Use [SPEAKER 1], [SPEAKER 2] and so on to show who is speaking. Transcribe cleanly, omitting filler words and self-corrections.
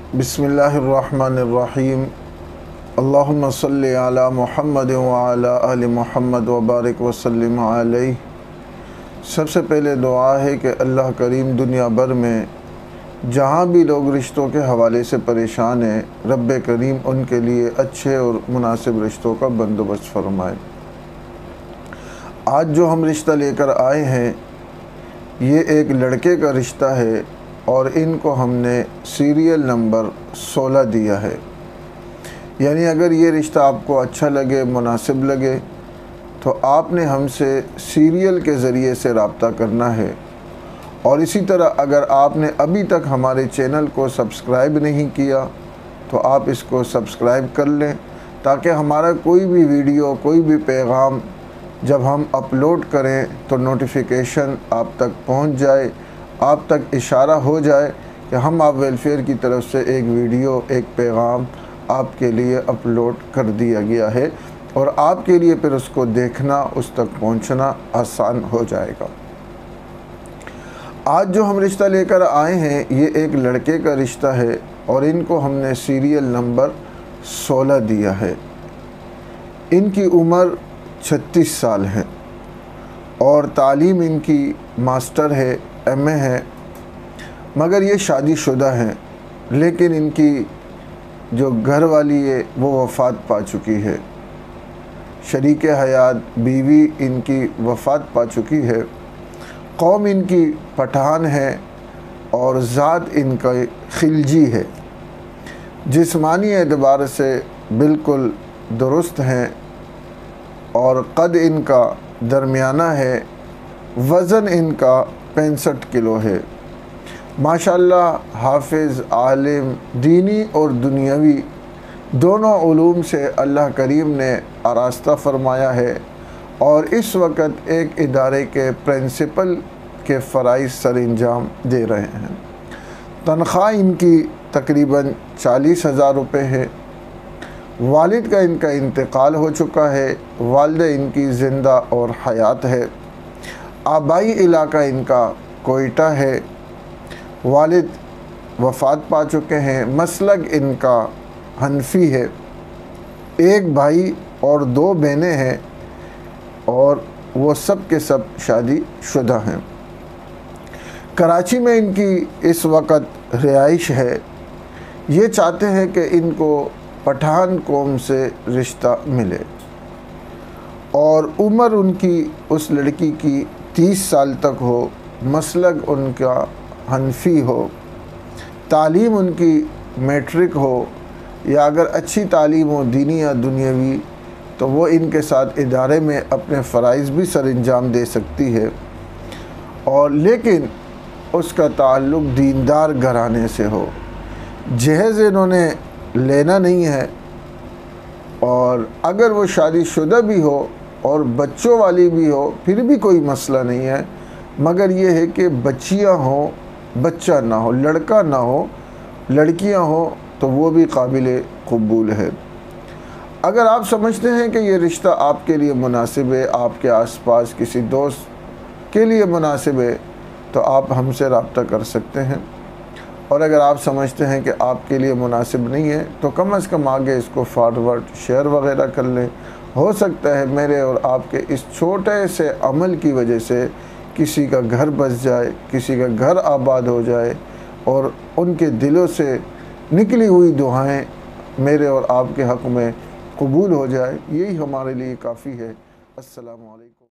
[SPEAKER 1] बिस्मिल्लाहिर्रहमानिर्रहीम। अल्लाहुम्मा सल्लि अला मुहम्मद व अला आलि मुहम्मद व बारिक व सल्लिम अलैहि। सबसे पहले दुआ है कि अल्लाह करीम दुनिया भर में जहाँ भी लोग रिश्तों के हवाले से परेशान हैं, रब्बे करीम उनके लिए अच्छे और मुनासिब रिश्तों का बंदोबस्त फरमाए। आज जो हम रिश्ता लेकर आए हैं ये एक लड़के का रिश्ता है और इनको हमने सीरियल नंबर 16 दिया है। यानी अगर ये रिश्ता आपको अच्छा लगे, मुनासिब लगे तो आपने हमसे सीरियल के ज़रिए से रब्ता करना है। और इसी तरह अगर आपने अभी तक हमारे चैनल को सब्सक्राइब नहीं किया तो आप इसको सब्सक्राइब कर लें, ताकि हमारा कोई भी वीडियो, कोई भी पैगाम जब हम अपलोड करें तो नोटिफिकेशन आप तक पहुंच जाए, आप तक इशारा हो जाए कि हम आप वेलफेयर की तरफ से एक वीडियो, एक पैगाम आपके लिए अपलोड कर दिया गया है और आपके लिए फिर उसको देखना, उस तक पहुंचना आसान हो जाएगा। आज जो हम रिश्ता लेकर आए हैं ये एक लड़के का रिश्ता है और इनको हमने सीरियल नंबर 16 दिया है। इनकी उम्र 36 साल है और तालीम इनकी मास्टर है, एमए है, मगर ये शादीशुदा हैं। लेकिन इनकी जो घर वाली है वो वफ़ात पा चुकी है। शरीके हयात बीवी इनकी वफ़ात पा चुकी है। कौम इनकी पठान है और ज़ात इनका खिलजी है। जिस्मानी एतबार से बिल्कुल दुरुस्त हैं और कद इनका दरमियाना है। वज़न इनका 65 किलो है। माशाअल्लाह हाफिज़, आलिम, दीनी और दुनियावी दोनों उलूम से अल्लाह करीम ने आरास्ता फ़रमाया है और इस वक्त एक इदारे के प्रिंसिपल के फ़राइज़ सर अंजाम दे रहे हैं। तनख्वाह इनकी तकरीबन 40,000 रुपये है। वालिद का इनका इंतकाल हो चुका है, वालिदा इनकी ज़िंदा और हयात है। आबाई इलाका इनका कोयटा है। वालिद वफ़ात पा चुके हैं। मसलक इनका हनफी है। एक भाई और 2 बहनें हैं और वो सब के सब शादीशुदा हैं। कराची में इनकी इस वक्त रिहाइश है। ये चाहते हैं कि इनको पठान कौम से रिश्ता मिले और उम्र उनकी उस लड़की की 30 साल तक हो, मसलक उनका हनफी हो, तालीम उनकी मैट्रिक हो या अगर अच्छी तालीम हो दीनी या दुनियावी तो वो इनके साथ इदारे में अपने फ़राइज़ भी सर अंजाम दे सकती है। और लेकिन उसका ताल्लुक़ दीनदार घराने से हो। जहेज़ इन्होंने लेना नहीं है और अगर वो शादीशुदा भी हो और बच्चों वाली भी हो फिर भी कोई मसला नहीं है, मगर ये है कि बच्चियाँ हों, बच्चा ना हो, लड़का ना हो, लड़कियाँ हो तो वो भी काबिल कबूल है। अगर आप समझते हैं कि ये रिश्ता आपके लिए मुनासिब है, आपके आसपास किसी दोस्त के लिए मुनासिब है तो आप हमसे रब्ता कर सकते हैं। और अगर आप समझते हैं कि आपके लिए मुनासिब नहीं है तो कम से कम आगे इसको फॉरवर्ड, शेयर वगैरह कर लें। हो सकता है मेरे और आपके इस छोटे से अमल की वजह से किसी का घर बस जाए, किसी का घर आबाद हो जाए और उनके दिलों से निकली हुई दुआएं मेरे और आपके हक़ में कबूल हो जाए। यही हमारे लिए काफ़ी है। अस्सलामु अलैकुम।